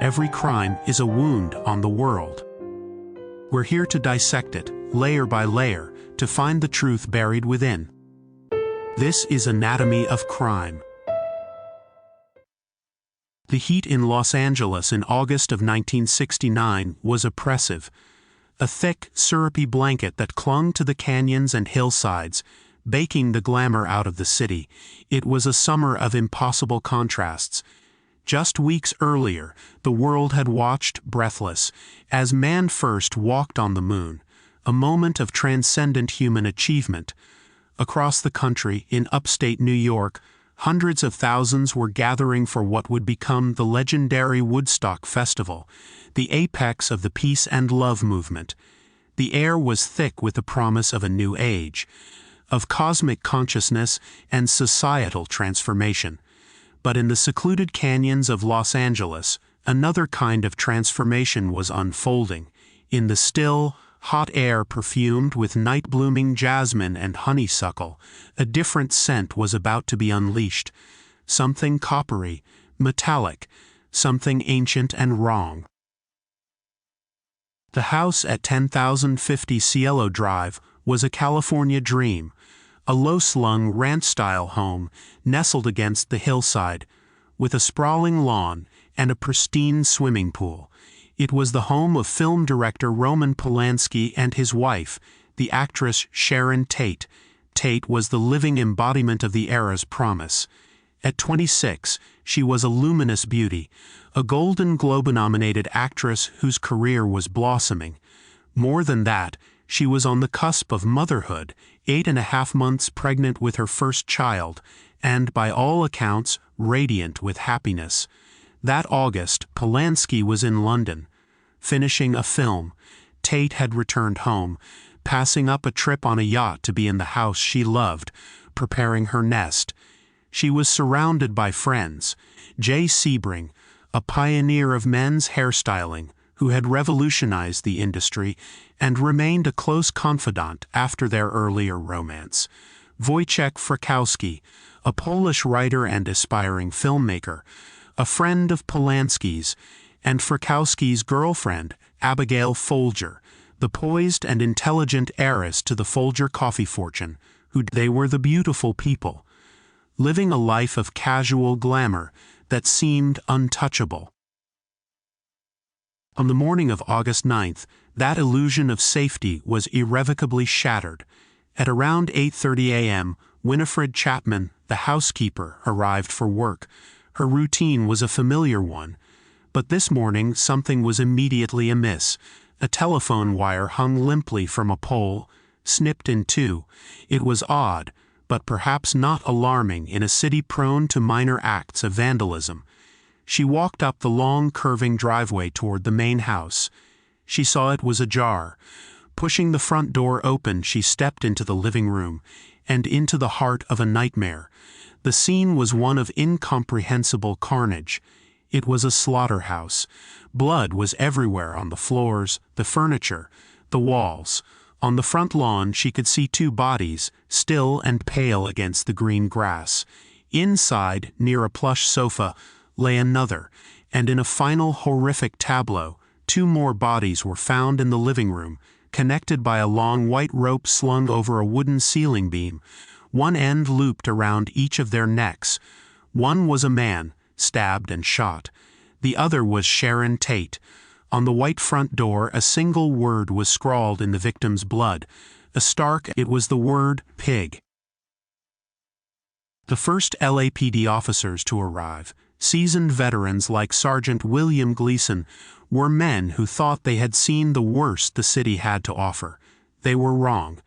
Every crime is a wound on the world. We're here to dissect it, layer by layer, to find the truth buried within. This is Anatomy of Crime. The heat in Los Angeles in August of 1969 was oppressive. A thick, syrupy blanket that clung to the canyons and hillsides, baking the glamour out of the city. It was a summer of impossible contrasts. Just weeks earlier, the world had watched, breathless, as man first walked on the moon, a moment of transcendent human achievement. Across the country, in upstate New York, hundreds of thousands were gathering for what would become the legendary Woodstock Festival, the apex of the peace and love movement. The air was thick with the promise of a new age, of cosmic consciousness and societal transformation. But in the secluded canyons of Los Angeles, another kind of transformation was unfolding. In the still, hot air perfumed with night-blooming jasmine and honeysuckle, a different scent was about to be unleashed. Something coppery, metallic, something ancient and wrong. The house at 10,050 Cielo Drive was a California dream, a low-slung ranch-style home nestled against the hillside, with a sprawling lawn and a pristine swimming pool. It was the home of film director Roman Polanski and his wife, the actress Sharon Tate. Tate was the living embodiment of the era's promise. At 26, she was a luminous beauty, a Golden Globe-nominated actress whose career was blossoming. More than that, she was on the cusp of motherhood, 8.5 months pregnant with her first child, and by all accounts, radiant with happiness. That August, Polanski was in London, finishing a film. Tate had returned home, passing up a trip on a yacht to be in the house she loved, preparing her nest. She was surrounded by friends. Jay Sebring, a pioneer of men's hairstyling, who had revolutionized the industry and remained a close confidant after their earlier romance. Wojciech Frykowski, a Polish writer and aspiring filmmaker, a friend of Polanski's, and Frykowski's girlfriend, Abigail Folger, the poised and intelligent heiress to the Folger coffee fortune, they were the beautiful people, living a life of casual glamour that seemed untouchable. On the morning of August 9th, that illusion of safety was irrevocably shattered. At around 8:30 a.m., Winifred Chapman, the housekeeper, arrived for work. Her routine was a familiar one, but this morning something was immediately amiss. A telephone wire hung limply from a pole, snipped in two. It was odd, but perhaps not alarming in a city prone to minor acts of vandalism. She walked up the long, curving driveway toward the main house. She saw it was ajar. Pushing the front door open, she stepped into the living room, and into the heart of a nightmare. The scene was one of incomprehensible carnage. It was a slaughterhouse. Blood was everywhere on the floors, the furniture, the walls. On the front lawn she could see two bodies, still and pale against the green grass. Inside, near a plush sofa, lay another, and in a final horrific tableau, two more bodies were found in the living room, connected by a long white rope slung over a wooden ceiling beam, one end looped around each of their necks. One was a man, stabbed and shot. The other was Sharon Tate. On the white front door, a single word was scrawled in the victim's blood. It was the word pig. The first LAPD officers to arrive, seasoned veterans like Sergeant William Gleason, were men who thought they had seen the worst the city had to offer. They were wrong.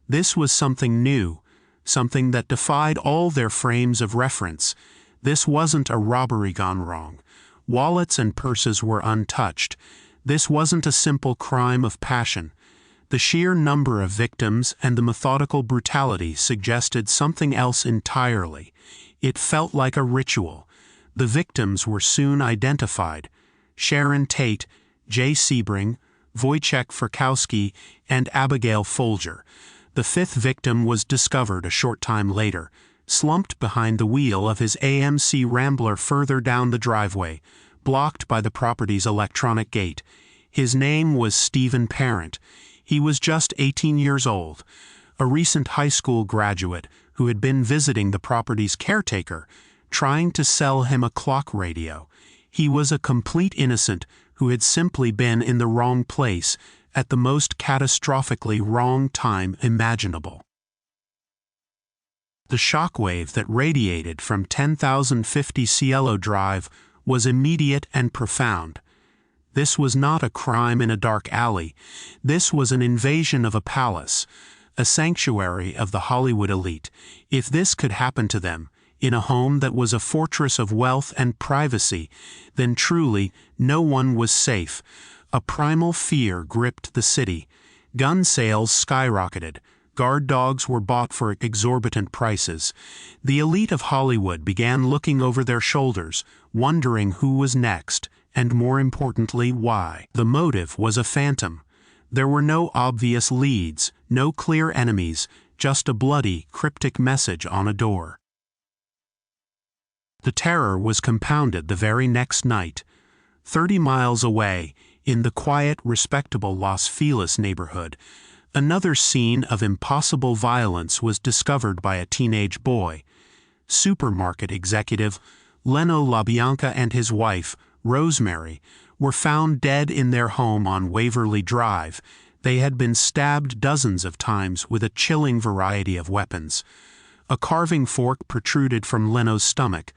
This was something new, something that defied all their frames of reference. This wasn't a robbery gone wrong. Wallets and purses were untouched. This wasn't a simple crime of passion. The sheer number of victims and the methodical brutality suggested something else entirely. It felt like a ritual. The victims were soon identified: Sharon Tate, Jay Sebring, Wojciech Frykowski, and Abigail Folger. The fifth victim was discovered a short time later, slumped behind the wheel of his AMC Rambler further down the driveway, blocked by the property's electronic gate. His name was Stephen Parent. He was just 18 years old, a recent high school graduate who had been visiting the property's caretaker, trying to sell him a clock radio. He was a complete innocent who had simply been in the wrong place at the most catastrophically wrong time imaginable. The shockwave that radiated from 10,050 Cielo Drive was immediate and profound. This was not a crime in a dark alley. This was an invasion of a palace, a sanctuary of the Hollywood elite. If this could happen to them, in a home that was a fortress of wealth and privacy, then truly no one was safe. A primal fear gripped the city. Gun sales skyrocketed. Guard dogs were bought for exorbitant prices. The elite of Hollywood began looking over their shoulders, wondering who was next, and more importantly, why. The motive was a phantom. There were no obvious leads, no clear enemies, just a bloody, cryptic message on a door. The terror was compounded the very next night. 30 miles away, in the quiet, respectable Los Feliz neighborhood, another scene of impossible violence was discovered by a teenage boy. Supermarket executive Leno LaBianca and his wife, Rosemary, were found dead in their home on Waverly Drive. They had been stabbed dozens of times with a chilling variety of weapons. A carving fork protruded from Leno's stomach.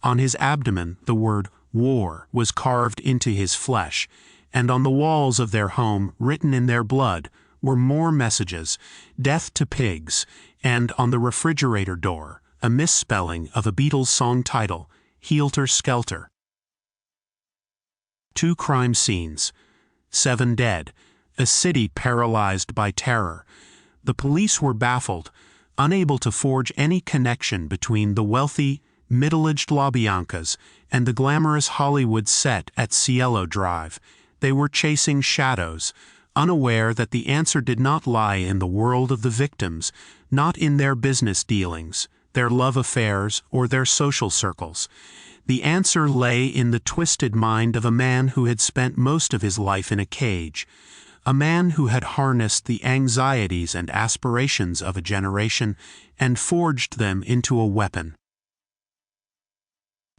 On his abdomen, the word "war" was carved into his flesh, and on the walls of their home, written in their blood, were more messages: "Death to pigs," and on the refrigerator door, a misspelling of a Beatles song title, "Helter Skelter." 2 crime scenes. 7 dead. A city paralyzed by terror. The police were baffled, unable to forge any connection between the wealthy, middle-aged LaBiancas and the glamorous Hollywood set at Cielo Drive. They were chasing shadows, unaware that the answer did not lie in the world of the victims, not in their business dealings, their love affairs, or their social circles. The answer lay in the twisted mind of a man who had spent most of his life in a cage, a man who had harnessed the anxieties and aspirations of a generation and forged them into a weapon.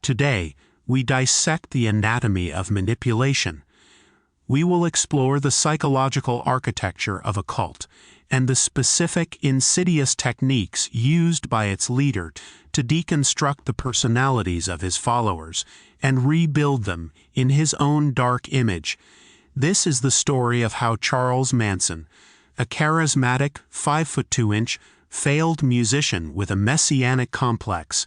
Today, we dissect the anatomy of manipulation. We will explore the psychological architecture of a cult and the specific, insidious techniques used by its leader to deconstruct the personalities of his followers and rebuild them in his own dark image. This is the story of how Charles Manson, a charismatic 5'2" failed musician with a messianic complex,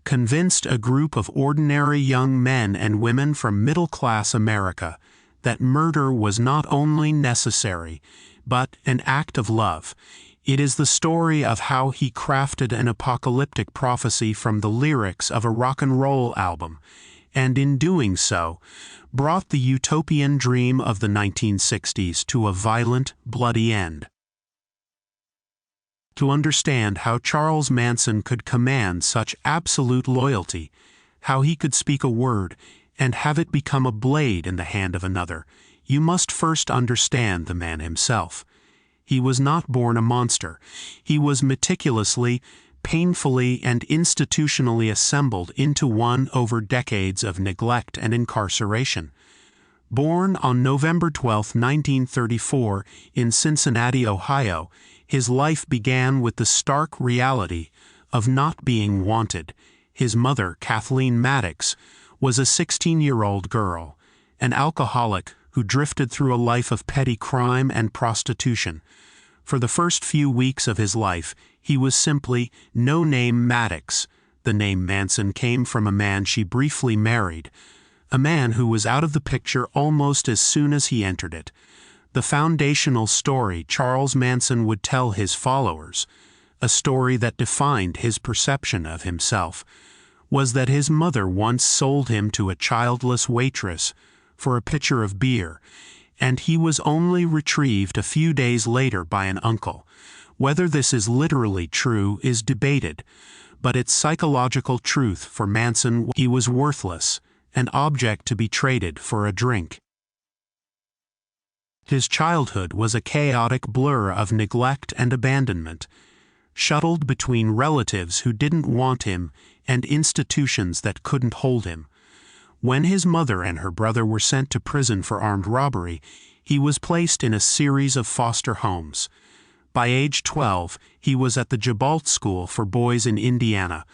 convinced a group of ordinary young men and women from middle-class America that murder was not only necessary, but an act of love. It is the story of how he crafted an apocalyptic prophecy from the lyrics of a rock and roll album, and in doing so, brought the utopian dream of the 1960s to a violent, bloody end. To understand how Charles Manson could command such absolute loyalty, how he could speak a word and have it become a blade in the hand of another, you must first understand the man himself. He was not born a monster. He was meticulously, painfully, and institutionally assembled into one over decades of neglect and incarceration. Born on November 12, 1934, in Cincinnati, Ohio, his life began with the stark reality of not being wanted. His mother, Kathleen Maddox, was a 16-year-old girl, an alcoholic who drifted through a life of petty crime and prostitution. For the first few weeks of his life, he was simply no-name Maddox. The name Manson came from a man she briefly married, a man who was out of the picture almost as soon as he entered it. The foundational story Charles Manson would tell his followers, a story that defined his perception of himself, was that his mother once sold him to a childless waitress for a pitcher of beer, and he was only retrieved a few days later by an uncle. Whether this is literally true is debated, but its psychological truth for Manson: he was worthless, an object to be traded for a drink. His childhood was a chaotic blur of neglect and abandonment, shuttled between relatives who didn't want him and institutions that couldn't hold him. When his mother and her brother were sent to prison for armed robbery, he was placed in a series of foster homes. By age 12, he was at the Jabalt School for Boys in Indiana,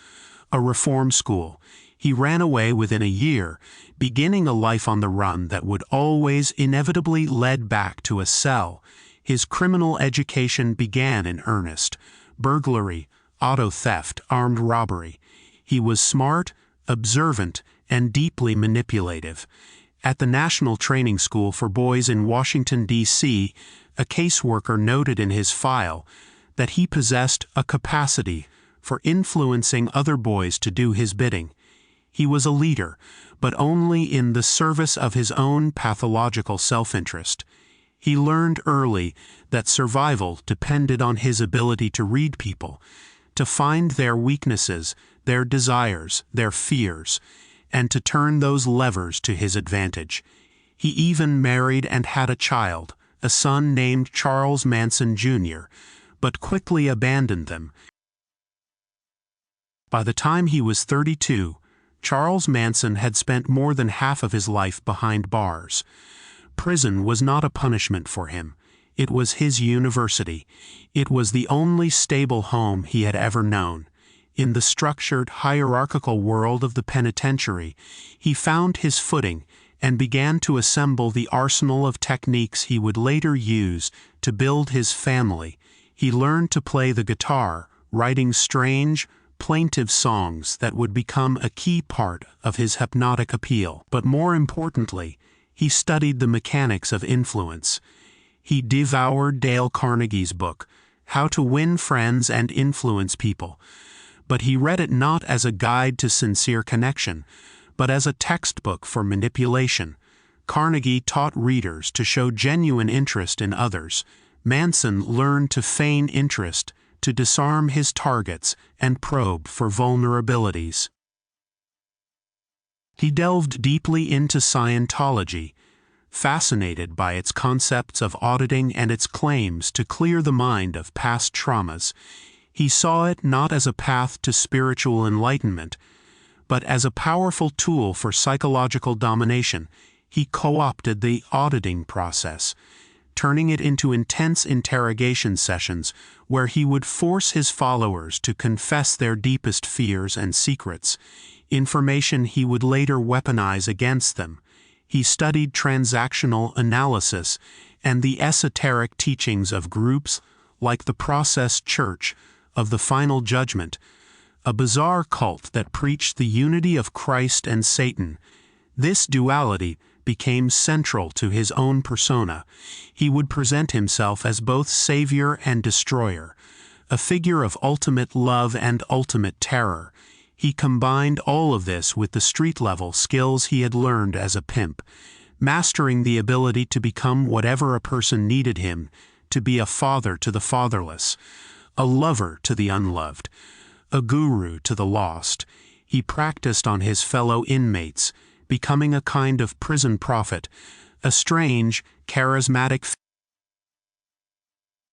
a reform school. He ran away within a year, beginning a life on the run that would always inevitably lead back to a cell. His criminal education began in earnest: burglary, auto theft, armed robbery. He was smart, observant, and deeply manipulative. At the National Training School for Boys in Washington, D.C., a caseworker noted in his file that he possessed a capacity for influencing other boys to do his bidding. He was a leader, but only in the service of his own pathological self-interest. He learned early that survival depended on his ability to read people, to find their weaknesses, their desires, their fears, and to turn those levers to his advantage. He even married and had a child, a son named Charles Manson Jr., but quickly abandoned them. By the time he was 32, Charles Manson had spent more than half of his life behind bars. Prison was not a punishment for him. It was his university. It was the only stable home he had ever known. In the structured, hierarchical world of the penitentiary, he found his footing and began to assemble the arsenal of techniques he would later use to build his family. He learned to play the guitar, writing strange, plaintive songs that would become a key part of his hypnotic appeal. But more importantly, he studied the mechanics of influence. He devoured Dale Carnegie's book, How to Win Friends and Influence People. But he read it not as a guide to sincere connection, but as a textbook for manipulation. Carnegie taught readers to show genuine interest in others. Manson learned to feign interest, to disarm his targets and probe for vulnerabilities. He delved deeply into Scientology, fascinated by its concepts of auditing and its claims to clear the mind of past traumas. He saw it not as a path to spiritual enlightenment, but as a powerful tool for psychological domination. He co-opted the auditing process, turning it into intense interrogation sessions where he would force his followers to confess their deepest fears and secrets, information he would later weaponize against them. He studied transactional analysis and the esoteric teachings of groups like the Process Church of the Final Judgment, a bizarre cult that preached the unity of Christ and Satan. This duality became central to his own persona. He would present himself as both savior and destroyer, a figure of ultimate love and ultimate terror. He combined all of this with the street-level skills he had learned as a pimp, mastering the ability to become whatever a person needed him, to be a father to the fatherless, a lover to the unloved, a guru to the lost. He practiced on his fellow inmates, becoming a kind of prison prophet, a strange, charismatic.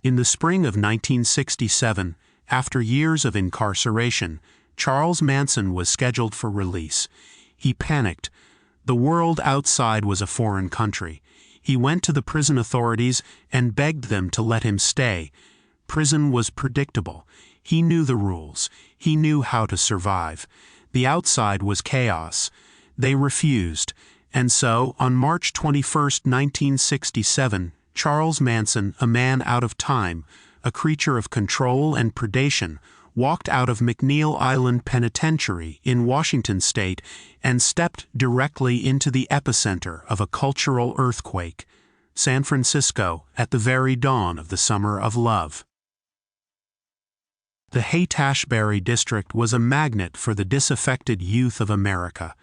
In the spring of 1967, after years of incarceration, Charles Manson was scheduled for release. He panicked. The world outside was a foreign country. He went to the prison authorities and begged them to let him stay. Prison was predictable. He knew the rules. He knew how to survive. The outside was chaos. They refused. And so, on March 21, 1967, Charles Manson, a man out of time, a creature of control and predation, walked out of McNeil Island Penitentiary in Washington state and stepped directly into the epicenter of a cultural earthquake, San Francisco, at the very dawn of the Summer of Love. The Haight-Ashbury district was a magnet for the disaffected youth of America.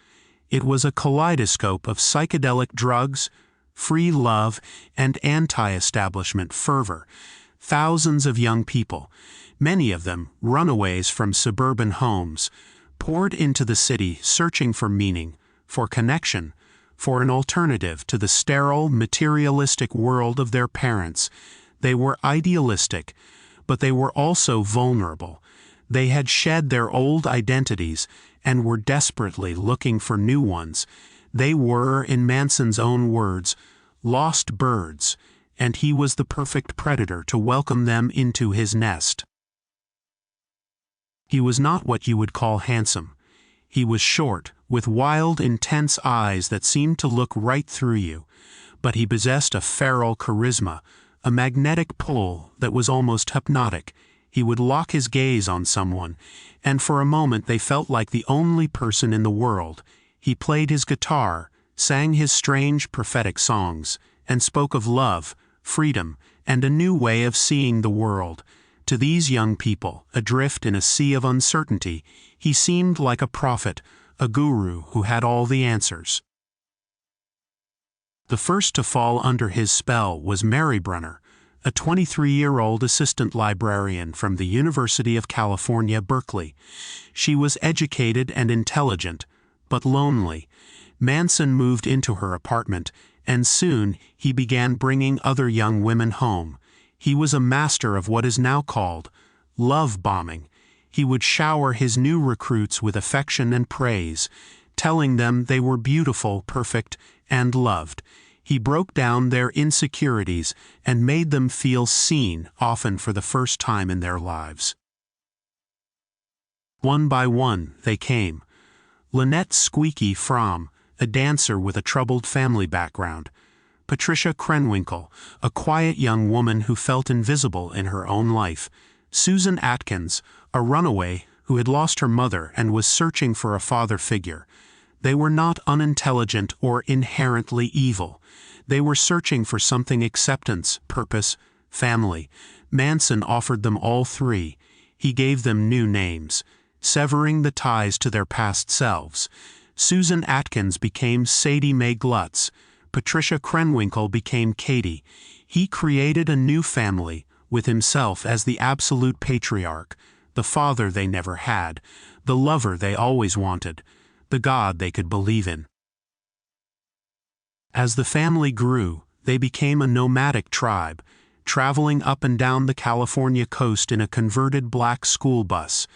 It was a kaleidoscope of psychedelic drugs, free love, and anti-establishment fervor. Thousands of young people, many of them runaways from suburban homes, poured into the city searching for meaning, for connection, for an alternative to the sterile, materialistic world of their parents. They were idealistic, but they were also vulnerable. They had shed their old identities and were desperately looking for new ones. They were, in Manson's own words, lost birds, and he was the perfect predator to welcome them into his nest. He was not what you would call handsome. He was short, with wild, intense eyes that seemed to look right through you, but he possessed a feral charisma, a magnetic pull that was almost hypnotic. He would lock his gaze on someone, and for a moment they felt like the only person in the world. He played his guitar, sang his strange prophetic songs, and spoke of love, freedom, and a new way of seeing the world. To these young people, adrift in a sea of uncertainty, he seemed like a prophet, a guru who had all the answers. The first to fall under his spell was Mary Brunner, a 23-year-old assistant librarian from the University of California, Berkeley. She was educated and intelligent, but lonely. Manson moved into her apartment, and soon he began bringing other young women home. He was a master of what is now called love bombing. He would shower his new recruits with affection and praise, telling them they were beautiful, perfect, and loved. He broke down their insecurities and made them feel seen, often for the first time in their lives. One by one, they came. Lynette Squeaky Fromm, a dancer with a troubled family background. Patricia Krenwinkel, a quiet young woman who felt invisible in her own life. Susan Atkins, a runaway who had lost her mother and was searching for a father figure. They were not unintelligent or inherently evil. They were searching for something: acceptance, purpose, family. Manson offered them all three. He gave them new names, severing the ties to their past selves. Susan Atkins became Sadie Mae Glutz. Patricia Krenwinkel became Katie. He created a new family, with himself as the absolute patriarch, the father they never had, the lover they always wanted, the God they could believe in. As the family grew, they became a nomadic tribe, traveling up and down the California coast in a converted black school bus.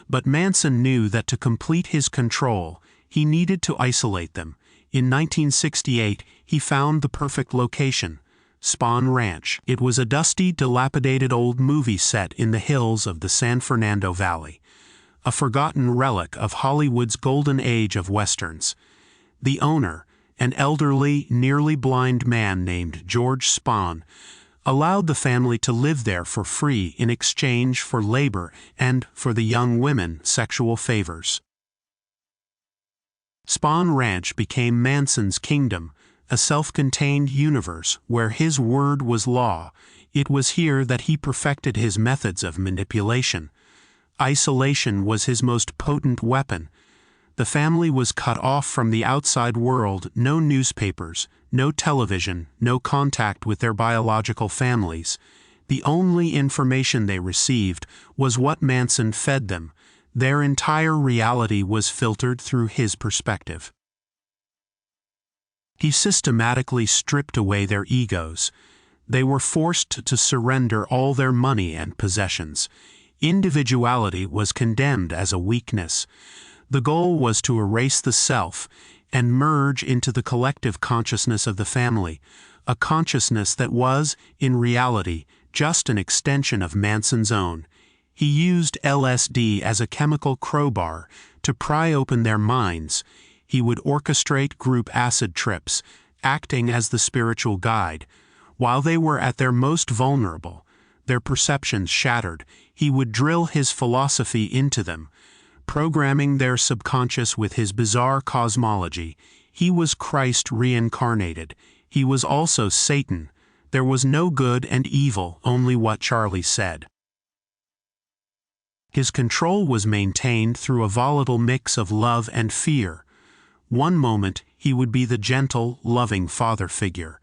But Manson knew that to complete his control, he needed to isolate them. In 1968, he found the perfect location: Spahn Ranch. It was a dusty, dilapidated old movie set in the hills of the San Fernando Valley, a forgotten relic of Hollywood's golden age of westerns. The owner, an elderly, nearly blind man named George Spahn, allowed the family to live there for free in exchange for labor and, for the young women, sexual favors. Spahn Ranch became Manson's kingdom, a self-contained universe where his word was law. It was here that he perfected his methods of manipulation. Isolation was his most potent weapon. The family was cut off from the outside world: no newspapers, no television, no contact with their biological families. The only information they received was what Manson fed them. Their entire reality was filtered through his perspective. He systematically stripped away their egos. They were forced to surrender all their money and possessions. Individuality was condemned as a weakness. The goal was to erase the self and merge into the collective consciousness of the family, a consciousness that was, in reality, just an extension of Manson's own. He used LSD as a chemical crowbar to pry open their minds. He would orchestrate group acid trips, acting as the spiritual guide. While they were at their most vulnerable, their perceptions shattered, he would drill his philosophy into them, programming their subconscious with his bizarre cosmology. He was Christ reincarnated. He was also Satan. There was no good and evil, only what Charlie said. His control was maintained through a volatile mix of love and fear. One moment, he would be the gentle, loving father figure.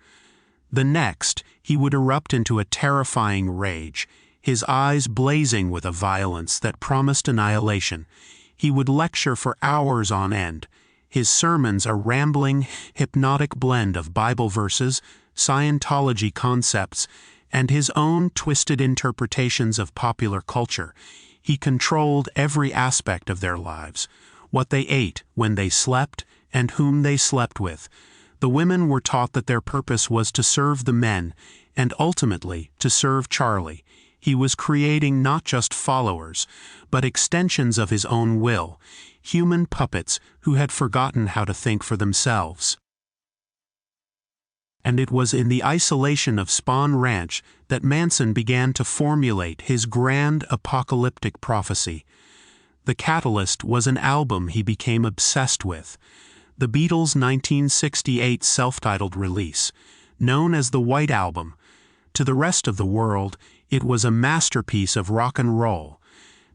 The next, he would erupt into a terrifying rage, his eyes blazing with a violence that promised annihilation. He would lecture for hours on end, his sermons a rambling, hypnotic blend of Bible verses, Scientology concepts, and his own twisted interpretations of popular culture. He controlled every aspect of their lives, what they ate, when they slept, and whom they slept with. The women were taught that their purpose was to serve the men, and ultimately to serve Charlie. He was creating not just followers, but extensions of his own will, human puppets who had forgotten how to think for themselves. And it was in the isolation of Spahn Ranch that Manson began to formulate his grand apocalyptic prophecy. The catalyst was an album he became obsessed with, the Beatles' 1968 self-titled release, known as the White Album. To the rest of the world, it was a masterpiece of rock and roll.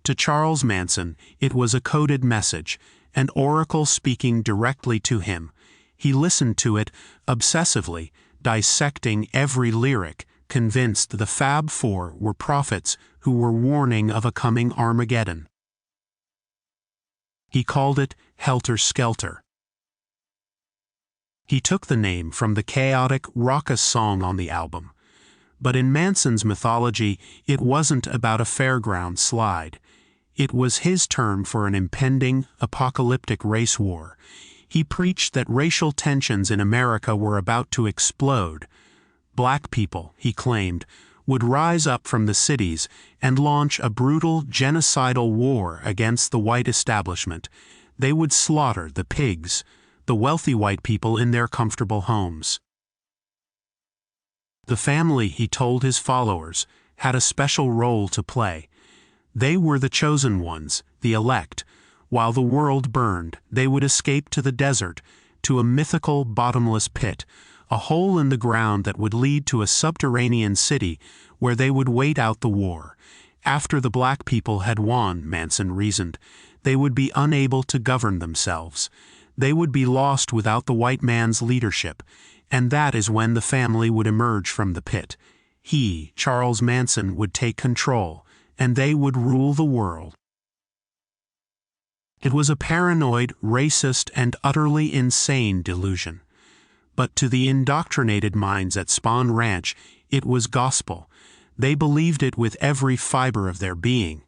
To Charles Manson, it was a coded message, an oracle speaking directly to him. He listened to it obsessively, dissecting every lyric, convinced the Fab Four were prophets who were warning of a coming Armageddon. He called it Helter Skelter. He took the name from the chaotic, raucous song on the album. But in Manson's mythology, it wasn't about a fairground slide. It was his term for an impending, apocalyptic race war. He preached that racial tensions in America were about to explode. Black people, he claimed, would rise up from the cities and launch a brutal, genocidal war against the white establishment. They would slaughter the pigs, the wealthy white people in their comfortable homes. The family, he told his followers, had a special role to play. They were the chosen ones, the elect. While the world burned, they would escape to the desert, to a mythical bottomless pit, a hole in the ground that would lead to a subterranean city where they would wait out the war. After the black people had won, Manson reasoned, they would be unable to govern themselves. They would be lost without the white man's leadership, and that is when the family would emerge from the pit. He, Charles Manson, would take control, and they would rule the world. It was a paranoid, racist, and utterly insane delusion. But to the indoctrinated minds at Spahn Ranch, it was gospel. They believed it with every fiber of their being.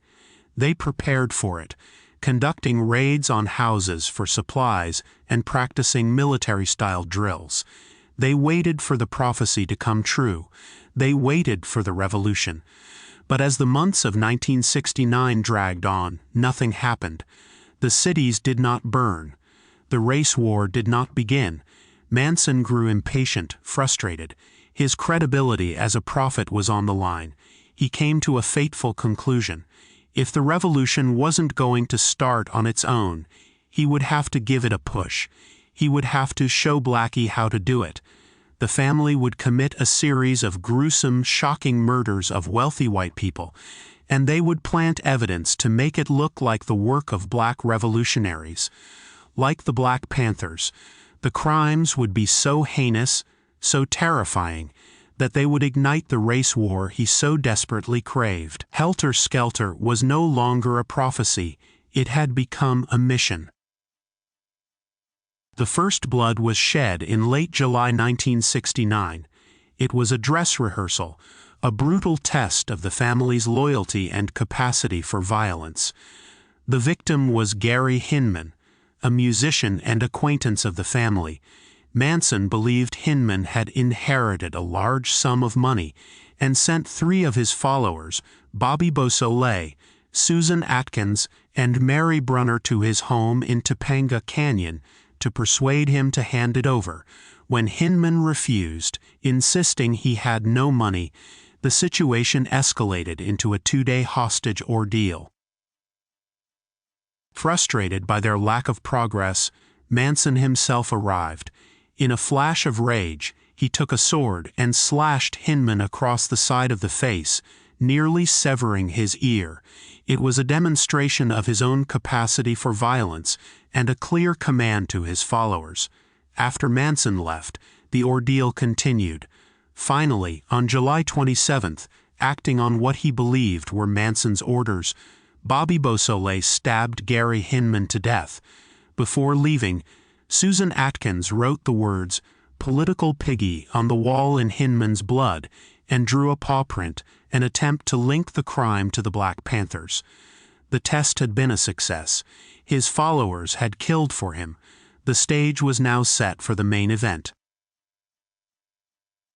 They prepared for it, conducting raids on houses for supplies and practicing military-style drills. They waited for the prophecy to come true. They waited for the revolution. But as the months of 1969 dragged on, nothing happened. The cities did not burn. The race war did not begin. Manson grew impatient, frustrated. His credibility as a prophet was on the line. He came to a fateful conclusion. If the revolution wasn't going to start on its own, he would have to give it a push. He would have to show Blackie how to do it. The family would commit a series of gruesome, shocking murders of wealthy white people, and they would plant evidence to make it look like the work of black revolutionaries. Like the Black Panthers, the crimes would be so heinous, so terrifying, that they would ignite the race war he so desperately craved. Helter Skelter was no longer a prophecy, it had become a mission. The first blood was shed in late July 1969. It was a dress rehearsal, a brutal test of the family's loyalty and capacity for violence. The victim was Gary Hinman, a musician and acquaintance of the family. Manson believed Hinman had inherited a large sum of money and sent 3 of his followers, Bobby Beausoleil, Susan Atkins, and Mary Brunner, to his home in Topanga Canyon to persuade him to hand it over. When Hinman refused, insisting he had no money, the situation escalated into a 2-day hostage ordeal. Frustrated by their lack of progress, Manson himself arrived. In a flash of rage, he took a sword and slashed Hinman across the side of the face, nearly severing his ear. It was a demonstration of his own capacity for violence and a clear command to his followers. After Manson left, the ordeal continued. Finally, on July 27th, acting on what he believed were Manson's orders, Bobby Beausoleil stabbed Gary Hinman to death. Before leaving, Susan Atkins wrote the words, "Political Piggy" on the wall in Hinman's blood, and drew a paw print, an attempt to link the crime to the Black Panthers. The test had been a success. His followers had killed for him. The stage was now set for the main event.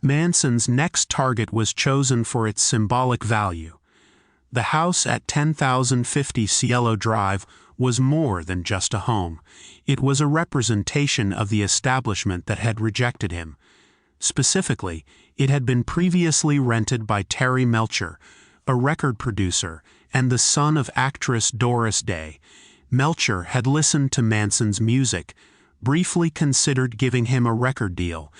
Manson's next target was chosen for its symbolic value. The house at 10,050 Cielo Drive was more than just a home. It was a representation of the establishment that had rejected him. Specifically, it had been previously rented by Terry Melcher, a record producer and the son of actress Doris Day. Melcher had listened to Manson's music, briefly considered giving him a record deal,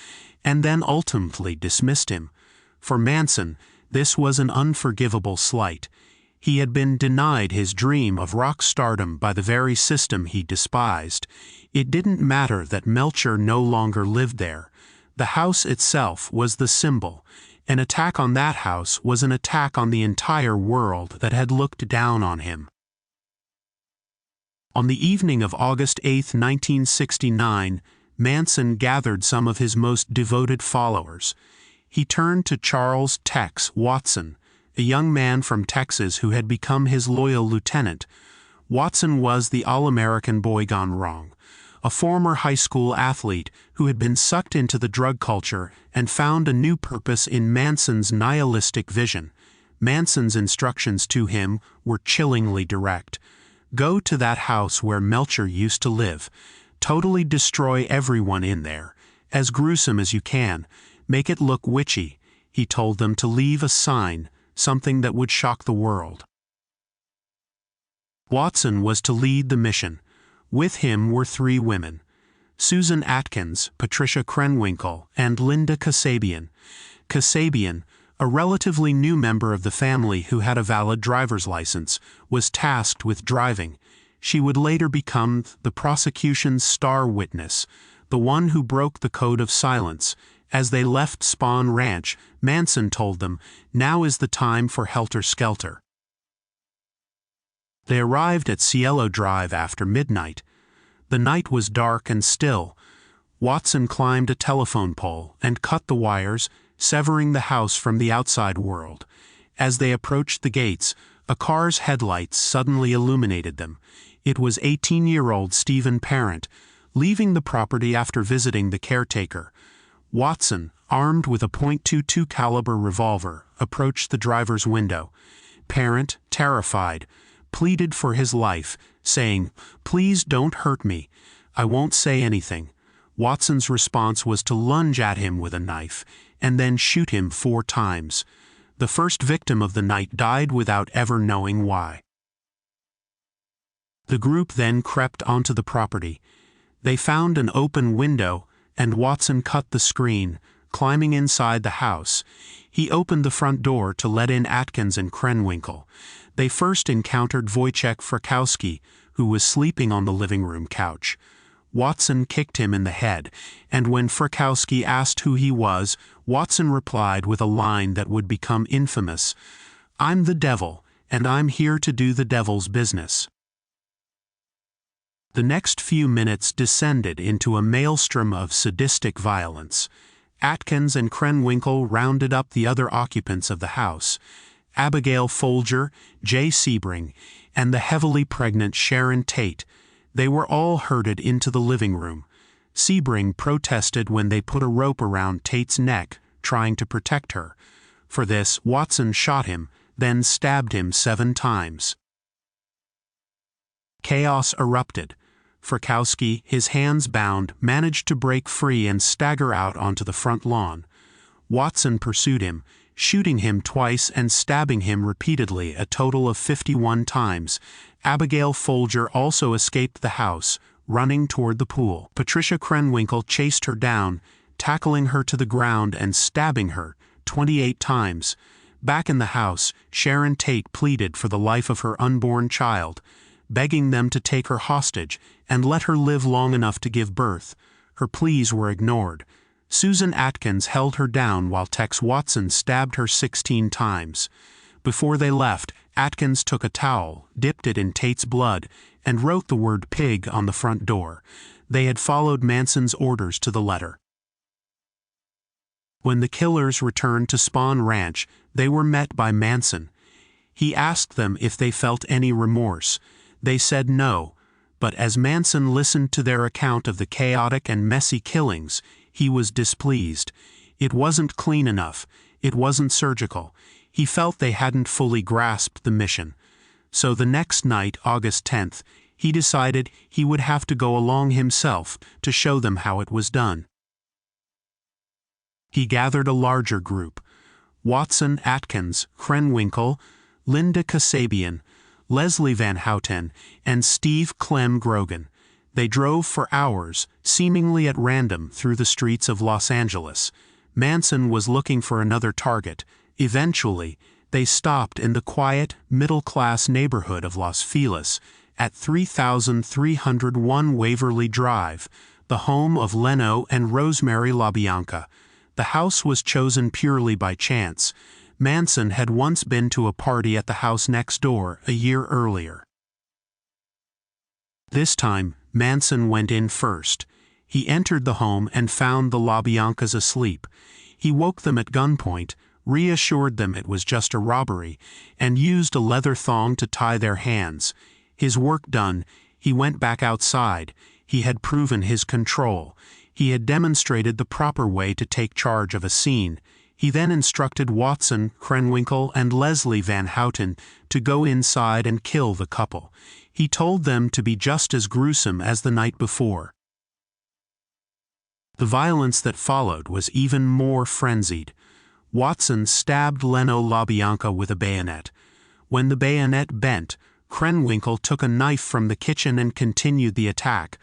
and then ultimately dismissed him. For Manson, this was an unforgivable slight. He had been denied his dream of rock stardom by the very system he despised. It didn't matter that Melcher no longer lived there. The house itself was the symbol. An attack on that house was an attack on the entire world that had looked down on him. On the evening of August 8, 1969, Manson gathered some of his most devoted followers. He turned to Charles "Tex" Watson, a young man from Texas who had become his loyal lieutenant. Watson was the all-American boy gone wrong, a former high school athlete who had been sucked into the drug culture and found a new purpose in Manson's nihilistic vision. Manson's instructions to him were chillingly direct. Go to that house where Melcher used to live. Totally destroy everyone in there. As gruesome as you can. Make it look witchy. He told them to leave a sign, something that would shock the world. Watson was to lead the mission. With him were 3 women: Susan Atkins, Patricia Krenwinkel, and Linda Kasabian. Kasabian, a relatively new member of the family who had a valid driver's license, was tasked with driving. She would later become the prosecution's star witness, the one who broke the code of silence. As they left Spawn Ranch, Manson told them, "Now is the time for helter-skelter." They arrived at Cielo Drive after midnight. The night was dark and still. Watson climbed a telephone pole and cut the wires, severing the house from the outside world. As they approached the gates, a car's headlights suddenly illuminated them. It was 18-year-old Stephen Parent, leaving the property after visiting the caretaker. Watson, armed with a .22 caliber revolver, approached the driver's window. Parent, terrified, pleaded for his life, saying, "Please don't hurt me. I won't say anything." Watson's response was to lunge at him with a knife, and then shoot him 4 times. The first victim of the night died without ever knowing why. The group then crept onto the property. They found an open window, and Watson cut the screen, climbing inside the house. He opened the front door to let in Atkins and Krenwinkel. They first encountered Wojciech Frykowski, who was sleeping on the living room couch. Watson kicked him in the head, and when Frykowski asked who he was, Watson replied with a line that would become infamous: "I'm the devil, and I'm here to do the devil's business." The next few minutes descended into a maelstrom of sadistic violence. Atkins and Krenwinkel rounded up the other occupants of the house: Abigail Folger, Jay Sebring, and the heavily pregnant Sharon Tate. They were all herded into the living room. Sebring protested when they put a rope around Tate's neck, trying to protect her. For this, Watson shot him, then stabbed him 7 times. Chaos erupted. Frykowski, his hands bound, managed to break free and stagger out onto the front lawn. Watson pursued him, shooting him twice and stabbing him repeatedly, a total of 51 times. Abigail Folger also escaped the house, running toward the pool. Patricia Krenwinkel chased her down, tackling her to the ground and stabbing her 28 times. Back in the house, Sharon Tate pleaded for the life of her unborn child, begging them to take her hostage and let her live long enough to give birth. Her pleas were ignored. Susan Atkins held her down while Tex Watson stabbed her 16 times. Before they left, Atkins took a towel, dipped it in Tate's blood, and wrote the word "pig" on the front door. They had followed Manson's orders to the letter. When the killers returned to Spawn Ranch, they were met by Manson. He asked them if they felt any remorse. They said no, but as Manson listened to their account of the chaotic and messy killings, he was displeased. It wasn't clean enough. It wasn't surgical. He felt they hadn't fully grasped the mission. So the next night, August 10th, he decided he would have to go along himself to show them how it was done. He gathered a larger group: Watson Atkins, Krenwinkel, Linda Kasabian, Leslie Van Houten, and Steve Clem Grogan. They drove for hours, seemingly at random, through the streets of Los Angeles. Manson was looking for another target. Eventually, they stopped in the quiet, middle-class neighborhood of Los Feliz, at 3301 Waverly Drive, the home of Leno and Rosemary LaBianca. The house was chosen purely by chance. Manson had once been to a party at the house next door a year earlier. This time, Manson went in first. He entered the home and found the LaBiancas asleep. He woke them at gunpoint, reassured them it was just a robbery, and used a leather thong to tie their hands. His work done, he went back outside. He had proven his control. He had demonstrated the proper way to take charge of a scene. He then instructed Watson, Krenwinkel, and Leslie Van Houten to go inside and kill the couple. He told them to be just as gruesome as the night before. The violence that followed was even more frenzied. Watson stabbed Leno LaBianca with a bayonet. When the bayonet bent, Krenwinkel took a knife from the kitchen and continued the attack.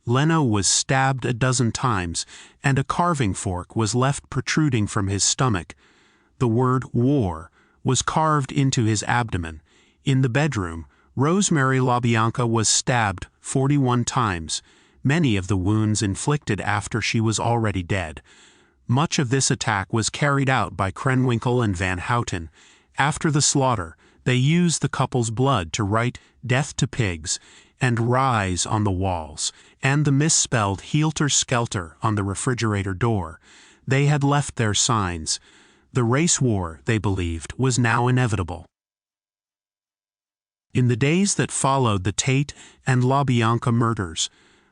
Leno was stabbed a dozen times, and a carving fork was left protruding from his stomach. The word war was carved into his abdomen. In the bedroom, Rosemary LaBianca was stabbed 41 times, many of the wounds inflicted after she was already dead. Much of this attack was carried out by Krenwinkel and Van Houten. After the slaughter, they used the couple's blood to write "Death to Pigs" and "Rise" on the walls, and the misspelled "Helter Skelter" on the refrigerator door. They had left their signs. The race war, they believed, was now inevitable. In the days that followed the Tate and LaBianca murders,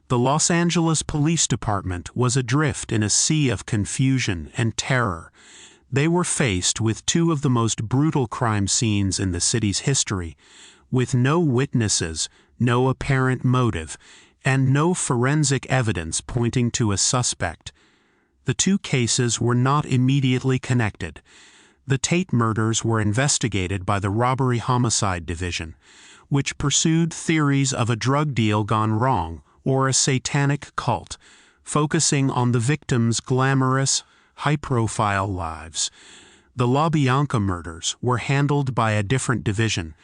the Los Angeles Police Department was adrift in a sea of confusion and terror. They were faced with two of the most brutal crime scenes in the city's history, with no witnesses, no apparent motive, and no forensic evidence pointing to a suspect. The two cases were not immediately connected. The Tate murders were investigated by the Robbery Homicide Division, which pursued theories of a drug deal gone wrong or a satanic cult, focusing on the victims' glamorous, high-profile lives. The LaBianca murders were handled by a different division,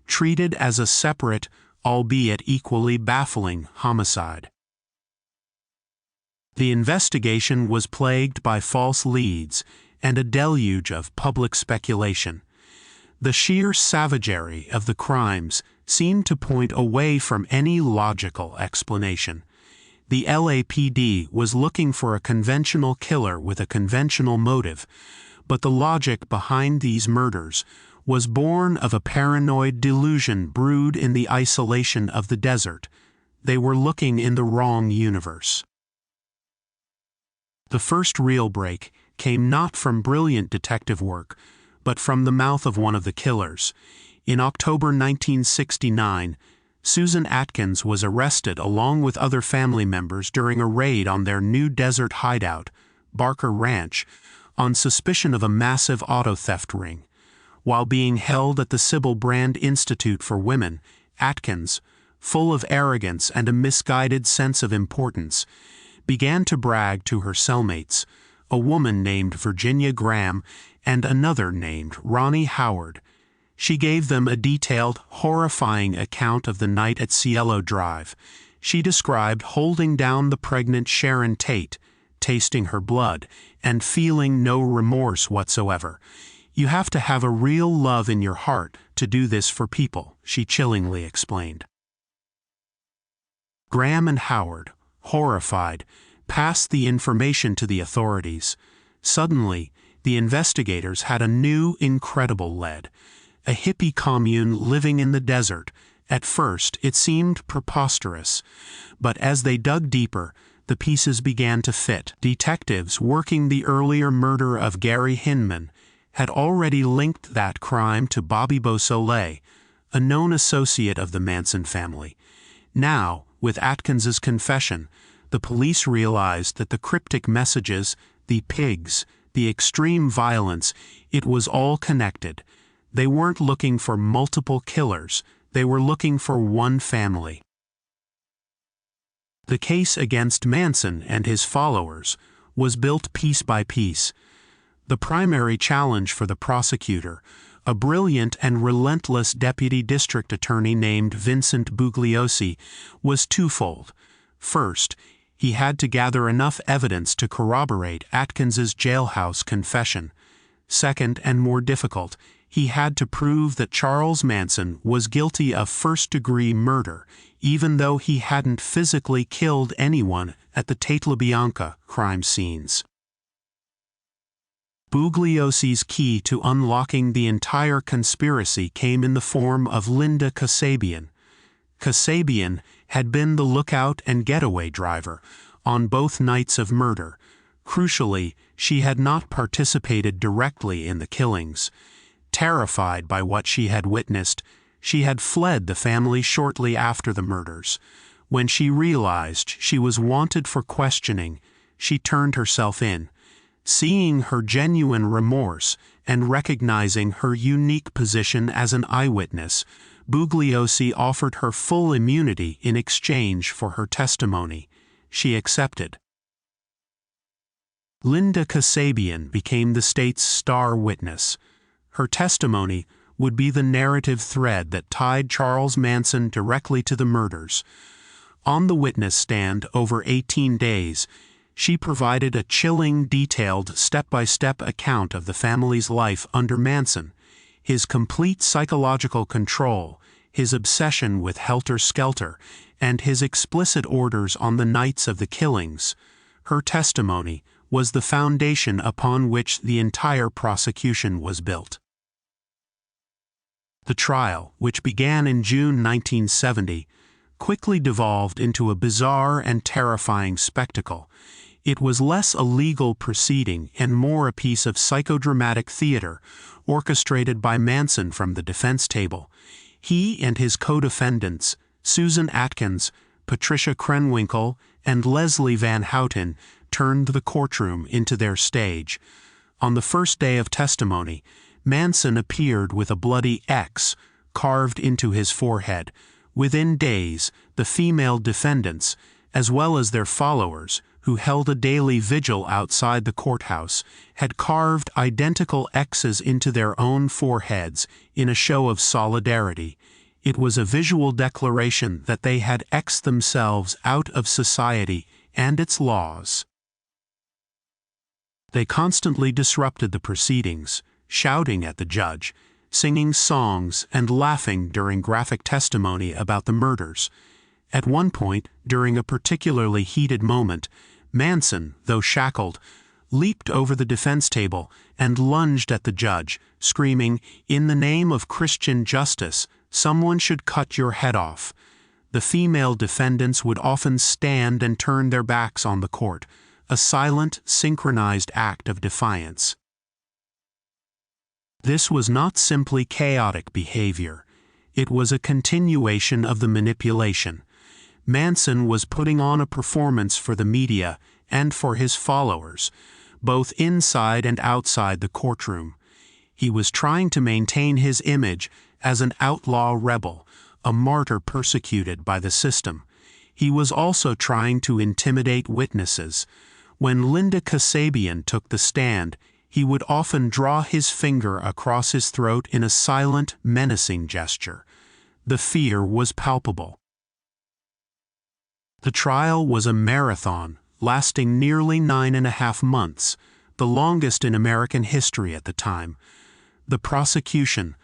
treated as a separate, albeit equally baffling, homicide. The investigation was plagued by false leads and a deluge of public speculation. The sheer savagery of the crimes seemed to point away from any logical explanation. The LAPD was looking for a conventional killer with a conventional motive, but the logic behind these murders was born of a paranoid delusion brewed in the isolation of the desert. They were looking in the wrong universe. The first real break came not from brilliant detective work, but from the mouth of one of the killers. In October 1969, Susan Atkins was arrested along with other family members during a raid on their new desert hideout, Barker Ranch, on suspicion of a massive auto theft ring. While being held at the Sybil Brand Institute for Women, Atkins, full of arrogance and a misguided sense of importance, began to brag to her cellmates, a woman named Virginia Graham and another named Ronnie Howard. She gave them a detailed, horrifying account of the night at Cielo Drive. She described holding down the pregnant Sharon Tate, tasting her blood, and feeling no remorse whatsoever. "You have to have a real love in your heart to do this for people," she chillingly explained. Graham and Howard, horrified, passed the information to the authorities. Suddenly, the investigators had a new, incredible lead. A hippie commune living in the desert. At first, it seemed preposterous, but as they dug deeper, the pieces began to fit. Detectives working the earlier murder of Gary Hinman had already linked that crime to Bobby Beausoleil, a known associate of the Manson family. Now, with Atkins's confession, the police realized that the cryptic messages, the pigs, the extreme violence, it was all connected. They weren't looking for multiple killers, they were looking for one family. The case against Manson and his followers was built piece by piece. The primary challenge for the prosecutor, a brilliant and relentless deputy district attorney named Vincent Bugliosi, was twofold. First, he had to gather enough evidence to corroborate Atkins's jailhouse confession. Second, and more difficult, he had to prove that Charles Manson was guilty of first-degree murder, even though he hadn't physically killed anyone at the Tate LaBianca crime scenes. Bugliosi's key to unlocking the entire conspiracy came in the form of Linda Kasabian. Kasabian had been the lookout and getaway driver on both nights of murder. Crucially, she had not participated directly in the killings. Terrified by what she had witnessed, she had fled the family shortly after the murders. When she realized she was wanted for questioning, she turned herself in. Seeing her genuine remorse and recognizing her unique position as an eyewitness, Bugliosi offered her full immunity in exchange for her testimony. She accepted. Linda Kasabian became the state's star witness. Her testimony would be the narrative thread that tied Charles Manson directly to the murders. On the witness stand over 18 days, she provided a chilling, detailed, step-by-step account of the family's life under Manson, his complete psychological control, his obsession with helter-skelter, and his explicit orders on the nights of the killings. Her testimony was the foundation upon which the entire prosecution was built. The trial, which began in June 1970, quickly devolved into a bizarre and terrifying spectacle. It was less a legal proceeding and more a piece of psychodramatic theater, orchestrated by Manson from the defense table. He and his co-defendants, Susan Atkins, Patricia Krenwinkel, and Leslie Van Houten, turned the courtroom into their stage. On the first day of testimony, Manson appeared with a bloody X carved into his forehead. Within days, the female defendants, as well as their followers, who held a daily vigil outside the courthouse, had carved identical X's into their own foreheads in a show of solidarity. It was a visual declaration that they had X'd themselves out of society and its laws. They constantly disrupted the proceedings, shouting at the judge, singing songs and laughing during graphic testimony about the murders. At one point, during a particularly heated moment, Manson, though shackled, leaped over the defense table and lunged at the judge, screaming, "In the name of Christian justice, someone should cut your head off." The female defendants would often stand and turn their backs on the court, a silent, synchronized act of defiance. This was not simply chaotic behavior. It was a continuation of the manipulation. Manson was putting on a performance for the media and for his followers, both inside and outside the courtroom. He was trying to maintain his image as an outlaw rebel, a martyr persecuted by the system. He was also trying to intimidate witnesses. When Linda Kasabian took the stand, he would often draw his finger across his throat in a silent, menacing gesture. The fear was palpable. The trial was a marathon, lasting nearly 9.5 months, the longest in American history at the time. The prosecution,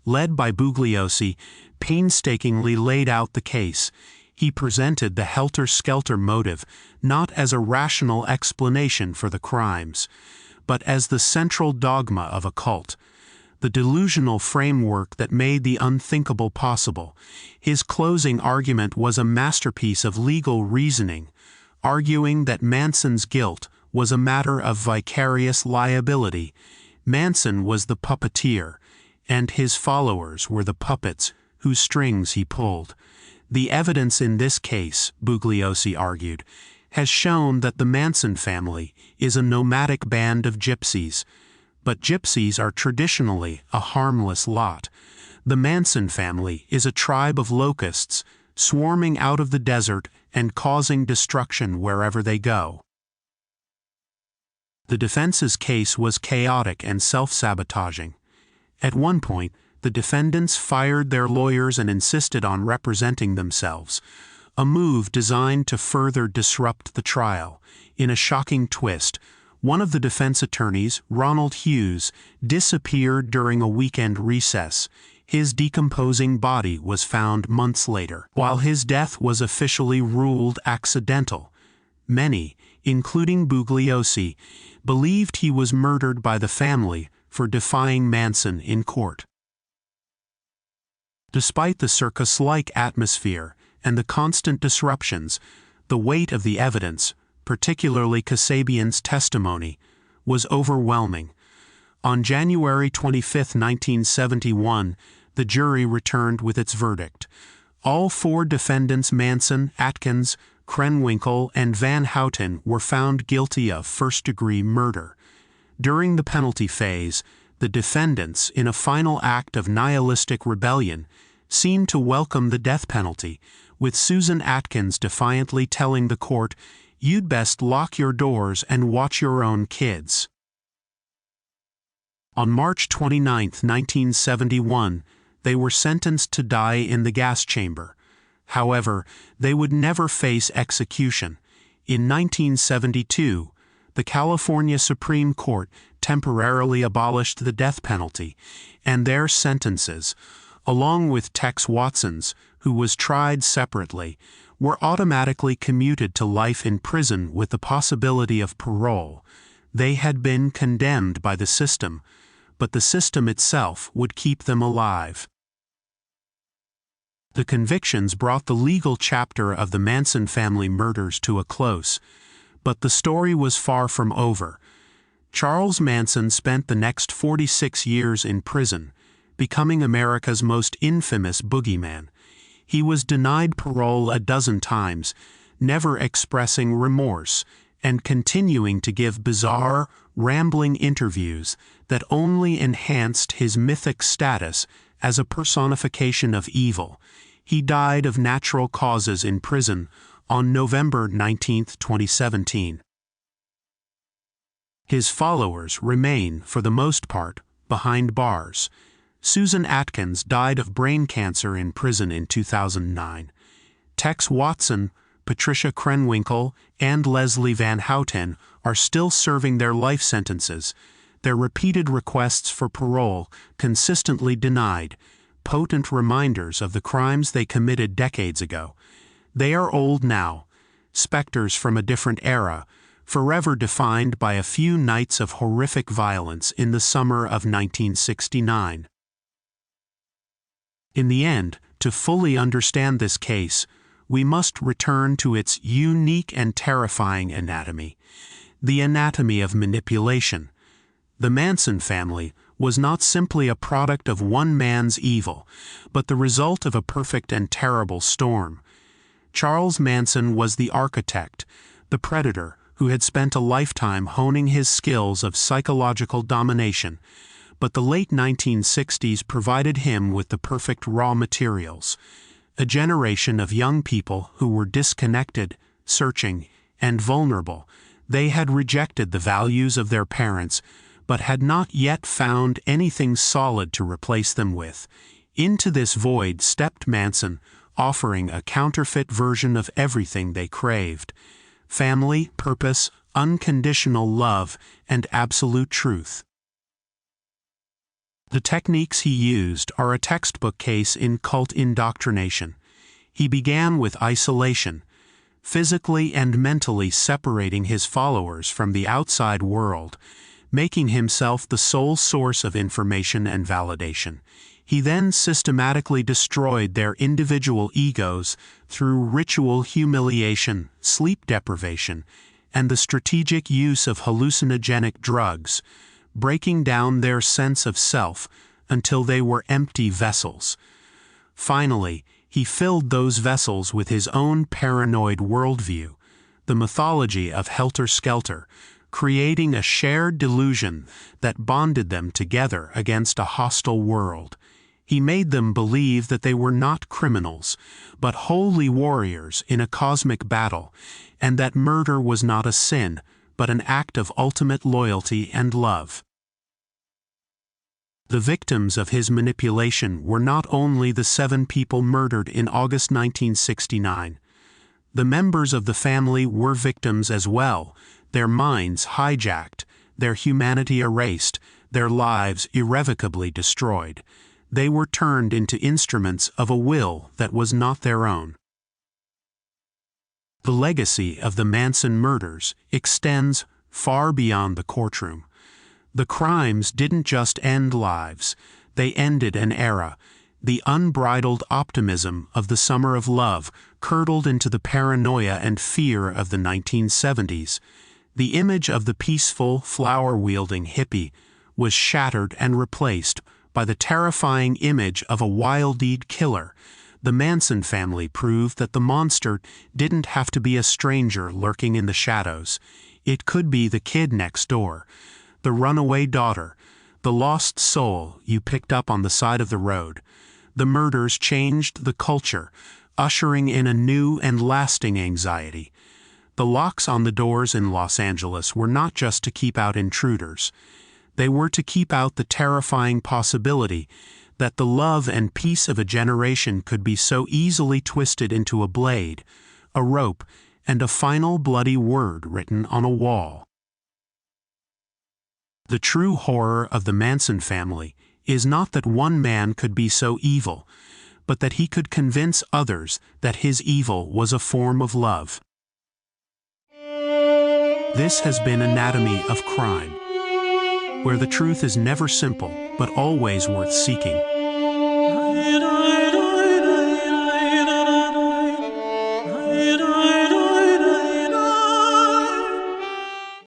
led by Bugliosi, painstakingly laid out the case. He presented the helter-skelter motive not as a rational explanation for the crimes, but as the central dogma of a cult, the delusional framework that made the unthinkable possible. His closing argument was a masterpiece of legal reasoning, arguing that Manson's guilt was a matter of vicarious liability. Manson was the puppeteer, and his followers were the puppets whose strings he pulled. The evidence in this case, Bugliosi argued, has shown that the Manson family is a nomadic band of gypsies, but gypsies are traditionally a harmless lot. The Manson family is a tribe of locusts swarming out of the desert and causing destruction wherever they go. The defense's case was chaotic and self-sabotaging. At one point, the defendants fired their lawyers and insisted on representing themselves, a move designed to further disrupt the trial. In a shocking twist, one of the defense attorneys, Ronald Hughes, disappeared during a weekend recess. His decomposing body was found months later. While his death was officially ruled accidental, many, including Bugliosi, believed he was murdered by the family for defying Manson in court. Despite the circus-like atmosphere and the constant disruptions, the weight of the evidence, particularly Kasabian's testimony, was overwhelming. On January 25, 1971, the jury returned with its verdict. All four defendants, Manson, Atkins, Krenwinkel, and Van Houten, were found guilty of first-degree murder. During the penalty phase, the defendants, in a final act of nihilistic rebellion, seemed to welcome the death penalty, with Susan Atkins defiantly telling the court, "You'd best lock your doors and watch your own kids." On March 29, 1971, they were sentenced to die in the gas chamber. However, they would never face execution. In 1972, the California Supreme Court temporarily abolished the death penalty, and their sentences, along with Tex Watson's, who was tried separately, were automatically commuted to life in prison with the possibility of parole. They had been condemned by the system, but the system itself would keep them alive. The convictions brought the legal chapter of the Manson family murders to a close, but the story was far from over. Charles Manson spent the next 46 years in prison, becoming America's most infamous boogeyman. He was denied parole a dozen times, never expressing remorse, and continuing to give bizarre, rambling interviews that only enhanced his mythic status as a personification of evil. He died of natural causes in prison on November 19, 2017. His followers remain, for the most part, behind bars. Susan Atkins died of brain cancer in prison in 2009. Tex Watson, Patricia Krenwinkel, and Leslie Van Houten are still serving their life sentences, their repeated requests for parole consistently denied, potent reminders of the crimes they committed decades ago. They are old now, specters from a different era, forever defined by a few nights of horrific violence in the summer of 1969. In the end, to fully understand this case, we must return to its unique and terrifying anatomy, the anatomy of manipulation. The Manson family was not simply a product of one man's evil, but the result of a perfect and terrible storm. Charles Manson was the architect, the predator who had spent a lifetime honing his skills of psychological domination, but the late 1960s provided him with the perfect raw materials. A generation of young people who were disconnected, searching, and vulnerable. They had rejected the values of their parents, but had not yet found anything solid to replace them with. Into this void stepped Manson, offering a counterfeit version of everything they craved: family, purpose, unconditional love, and absolute truth. The techniques he used are a textbook case in cult indoctrination. He began with isolation, physically and mentally separating his followers from the outside world, making himself the sole source of information and validation. He then systematically destroyed their individual egos through ritual humiliation, sleep deprivation, and the strategic use of hallucinogenic drugs, breaking down their sense of self until they were empty vessels. Finally, he filled those vessels with his own paranoid worldview, the mythology of helter-skelter, creating a shared delusion that bonded them together against a hostile world. He made them believe that they were not criminals, but holy warriors in a cosmic battle, and that murder was not a sin, but an act of ultimate loyalty and love. The victims of his manipulation were not only the 7 people murdered in August 1969. The members of the family were victims as well, their minds hijacked, their humanity erased, their lives irrevocably destroyed. They were turned into instruments of a will that was not their own. The legacy of the Manson murders extends far beyond the courtroom. The crimes didn't just end lives, they ended an era. The unbridled optimism of the summer of love curdled into the paranoia and fear of the 1970s. The image of the peaceful, flower-wielding hippie was shattered and replaced by the terrifying image of a wild-eyed killer. The Manson family proved that the monster didn't have to be a stranger lurking in the shadows. It could be the kid next door, the runaway daughter, the lost soul you picked up on the side of the road. The murders changed the culture, ushering in a new and lasting anxiety. The locks on the doors in Los Angeles were not just to keep out intruders. They were to keep out the terrifying possibility that the love and peace of a generation could be so easily twisted into a blade, a rope, and a final bloody word written on a wall. The true horror of the Manson family is not that one man could be so evil, but that he could convince others that his evil was a form of love. This has been Anatomy of Crime, where the truth is never simple, but always worth seeking.